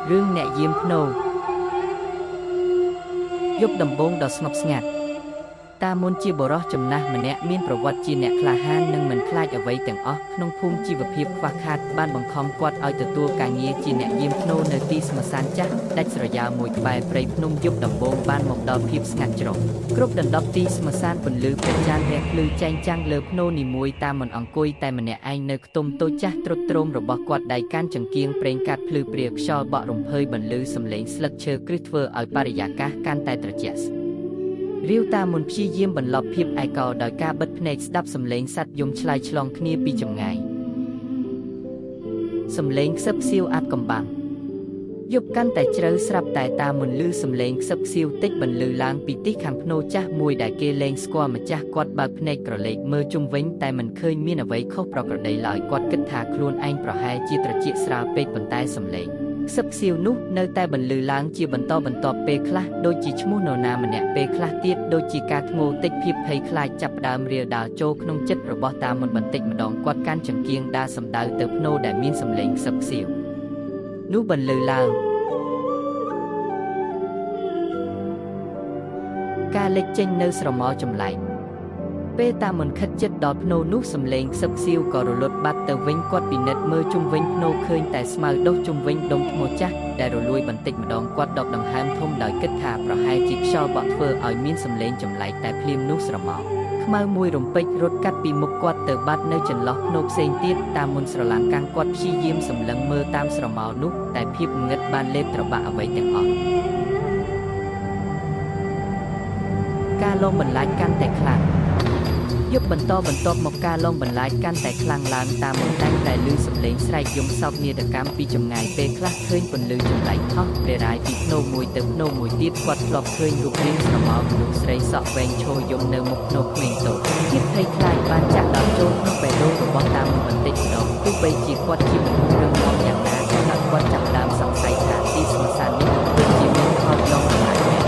Rương nẹ diêm phô Giúp đầm bông đỏ ngọc ngạt Ta môn chia bồ ró chùm na mà nẹ miênប្រវត្តិជាអ្នកក្លាហាននិងមិនខ្លាចអ្វីទាំងអស់ក្នុងភូមិជីវភាពខ្វះខាតបានបង្ខំគាត់ឲ្យទទួលការងារជាអ្នកយាមភ្នូនៅទីស្មសានចាស់ដាច់ស្រយាលមួយក្បែរព្រៃភ្នំយប់ដំបូងបានមកដល់ភាពស្ងាត់ជ្រោះគ្រប់ដណ្ដប់ទីស្មសានពន្លឺព្រះច័ន្ទរះភ្លឺចែងចាំងលើភ្នូនីមួយតាមមិនអង្គុយតែម្នាក់ឯងនៅខ្ទមតូចចាស់ទ្រុឌទ្រោមរបស់គាត់ដៃកាន់ចង្គៀងប្រេងកាត់ភ្លឺព្រាខ្យល់បក់រំភើយបន្លឺសំឡេងស្លឹកឈើគ្រឹះធ្វើឲ្យបរិយាកាសកាន់តែត្រជាក់រាវតាមុនព្យាយាមបន្លប់ភាពឯកោដោយការបិទភ្នែកស្ដាប់សំឡេងសត្វយំឆ្លើយឆ្លងគ្នាពីចម្ងាយសំឡេងខ្សឹបខ្សៀវអាតកំបាំងយប់កាន់តែជ្រៅស្រាប់តែតាមុនឮសំឡេងខ្សឹបខ្សៀវតិចបន្លឺឡើងពីទីខាងភ្នូចាស់មួយដែលគេលែងស្គាល់ម្ចាស់គាត់បើកភ្នែកក្រឡេកមើលជុំវិញតែមិនឃើញមានអ្វីខុសប្រក្រតីឡើយគាត់គិតថាខ្លួនឯងប្រហែលជាត្រចៀកស្រាលពេកប៉ុន្តែសំឡេងខ្សឹបខ្សៀវនោះនៅតែបន្លឺឡើងជាបន្តបន្ទាប់ពេលខ្លះដូចជាឈ្មោះនរណាម្នាក់ពេលខ្លះទៀតដូចជាការធ្ងោតិចភាពភ័យខ្លាចចាប់ផ្ដើមរាលដាលចូលក្នុងចិត្តរបស់តាមុនបន្តិចម្ដងគាត់កាន់ចង្គៀងដាសំដៅទៅភ្នូដែលមានសំឡេងខ្សឹបខ្សៀវនោះបន្លឺឡើងការលេចចេញនៅស្រមោលចម្លែកពេលតាមុនខិតចិត្តដល់ភ្នូនោះសំឡេងខ្សឹបខ្សៀវក៏រលត់បាត់ទៅវិញគាត់ពិនិត្យមើលជុំវិញភ្នូឃើញតែស្មៅដុះជុំវិញដុំថ្មចាស់ដែលរលួយបន្តិចម្ដងគាត់ដកដង្ហើមធំដោយគិតថាប្រហែលជាខ្យល់បក់ធ្វើឲ្យមានសំឡេងចម្លែកតែភ្លាមនោះស្រមោលខ្មៅមួយរំពេចរត់កាត់ពីមុខគាត់ទៅបាត់នៅចន្លោះភ្នូផ្សេងទៀតតាមុនស្រឡាំងកាំងគាត់ព្យាយាមសម្លឹងមើលតាមស្រមោលនោះតែភាពងឹតបានលេបត្របាក់អ្វីទាំងអស់ការលងបន្លាចកាន់តែខ្លាំងយប់បន្តបន្ទាប់មកការលងបន្លាចកាន់តែខ្លាំងឡើងតាមមុនតែងតែឮសំឡេងស្រែកយំសោកនាដកម្មពីចម្ងាយពេលខ្លះឃើញពន្លឺចម្លែកហោះព្រះរាយពីភ្នូមួយទៅភ្នូមួយទៀតគាត់ធ្លាប់ឃើញរូបរាងស្រមោលមនុស្សស្រីសក់វែងឈរយំនៅមុខភ្នូក្មេងតូចជាតិភ័យខ្លាចបានចាក់ដល់ចូលក្នុងបេះដូងរបស់តាមុនបន្តិចម្ដងទោះបីជាគាត់ជាមនុស្សរឹងមាំយ៉ាងណាក៏ដោយគាត់ចាប់ផ្ដើមសង្ស័យថាទីស្មសាននេះដូចជាមានខោលងបន្លាចមែន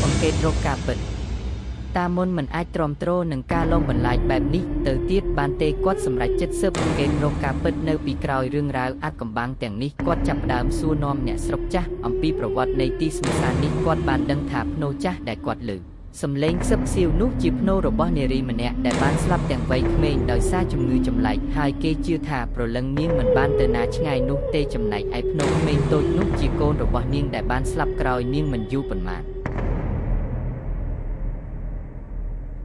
អង្កេតរកការពិតតាមុនមិនអាចទ្រាំទ្រនឹងការលងបន្លាចបែបនេះទៅទៀតបានទេគាត់សម្រេចចិត្តស៊ើបអង្កេតរកការពិតនៅពីក្រោយរឿងរ៉ាវអាថ៌កំបាំងទាំងនេះគាត់ចាប់ផ្ដើមសួរនាំអ្នកស្រុកចាស់អំពីប្រវត្តិនៃទីស្មសាននេះគាត់បានដឹងថាភ្នូចាស់ដែលគាត់ឮសំឡេងខ្សឹបខ្សៀវនោះជាភ្នូរបស់នារីម្នាក់ដែលបានស្លាប់ទាំងវ័យក្មេងដោយសារជំងឺចម្លែកហើយគេជឿថាព្រលឹងនាងមិនបានទៅណាឆ្ងាយនោះទេចំណែកឯភ្នូក្មេងតូចនោះជាកូនរបស់នាងដែលបានស្លាប់ក្រោយនាងមិនយូរប៉ុន្មាន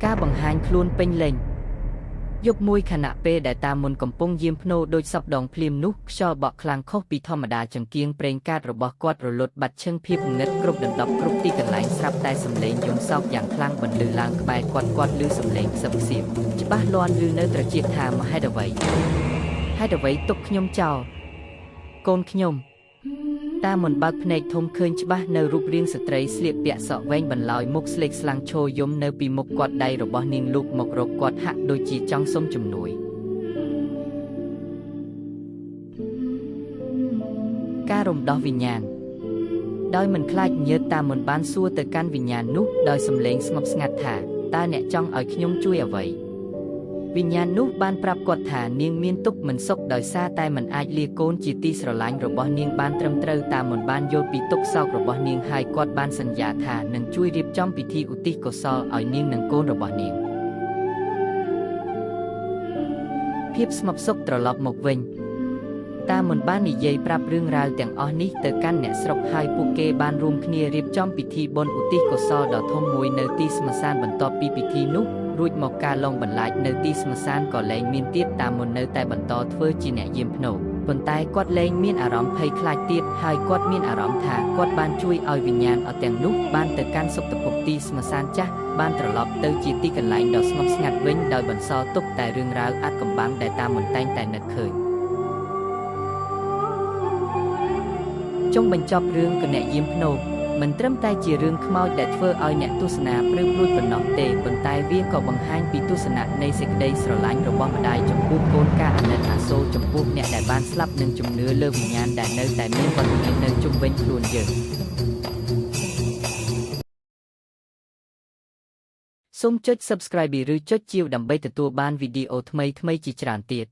ការបង្ហាញខ្លួនពេញលេញយប់មួយខណៈពេលដែលតាមុនកំពុងយាមភ្នូដូចសពដងភ្លាមនោះខ្យល់បក់ខ្លាំងខុសពីធម្មតាចង្គៀងប្រេងកាតរបស់គាត់រលត់បាត់ឈឹងភាពងឹតគ្រប់ដណ្ដប់គ្រប់ទីកន្លែងស្រាប់តែសំឡេងយំសោកយ៉ាងខ្លាំងបន្លឺឡើងក្បែរគាត់ឮសំឡេងខ្សឹបខ្សៀវច្បាស់លាស់ឬនៅត្រចៀកថាមហេតុអ្វីទុកខ្ញុំចោលកូនខ្ញុំតាមុនបើកភ្នែកធំឃើញច្បាស់នៅរូបរាងស្ត្រីស្លៀកពាក់សក់វែងបន្លយមុខស្លេកស្លាំងឈរយំនៅពីមុខគាត់ដៃរបស់នាងលូកមករកគាត់ហាក់ដូចជាចង់សុំជំនួយការរំដោះវិញ្ញាណដោយមិនខ្លាចញើសតាមុនបានសួរទៅកាន់វិញ្ញាណនោះដោយសំឡេងស្ងប់ស្ងាត់ថាតើអ្នកចង់ឲ្យខ្ញុំជួយអ្វីវិញ្ញាណនោះបានប្រាប់គាត់ថានាងមានទុក្ខមិនសុខដោយសារតែមិនអាចលាកូនជាទីស្រឡាញ់របស់នាងបានត្រឹមត្រូវតាមមិនបានយល់ពីទុក្ខសោករបស់នាងហើយគាត់បានសន្យាថានឹងជួយរៀបចំពិធីឧទ្ទិសកុសលឲ្យនាងនិងកូនរបស់នាងភាពស្ងប់សុខត្រឡប់មកវិញតាមុនបាននិយាយប្រាប់រឿងរ៉ាវទាំងអស់នេះទៅកាន់អ្នកស្រុកហើយពួកគេបានរួមគ្នារៀបចំពិធីបុណ្យឧទ្ទិសកុសលដ៏ធំមួយនៅទីស្មសានបន្ទាប់ពីពិធីនោះរួចមកការលងបន្លាចនៅទីស្មសានក៏លែងមានទៀតតាមុននៅតែបន្តធ្វើជាអ្នកយាមភ្នូប៉ុន្តែគាត់លែងមានអារម្មណ៍ភ័យខ្លាចទៀតហើយគាត់មានអារម្មណ៍ថាគាត់បានជួយឲ្យវិញ្ញាណអត់ទាំងនោះបានទៅកាន់សុគតិភពទីស្មសានចាស់បានត្រឡប់ទៅជាទីកន្លែងដ៏ស្ងប់ស្ងាត់វិញដោយបន្សល់ទុកតែរឿងរ៉ាវអាថ៌កំបាំងដែលតាមុនតែងតែនឹកឃើញចុងបញ្ចប់រឿងគណៈយាមភ្នូមិនត្រឹមតែជារឿងខ្មោចដែលធ្វើឲ្យអ្នកទស្សនាព្រឺព្រួចប៉ុណ្ណោះទេប៉ុន្តែវាក៏បង្ហាញពីទស្សនៈនៃសេចក្តីស្រឡាញ់របស់ម្ដាយចំពោះកូនការអាណិតអាសូរចំពោះអ្នកដែលបានស្លាប់និងជំនឿលើវិញ្ញាណដែលនៅតែមានវត្តមាននៅជុំវិញខ្លួនយើងសូមចុច Subscribe ឬចុចជាវដើម្បីទទួលបានវីដេអូថ្មីៗជាច្រើនទៀត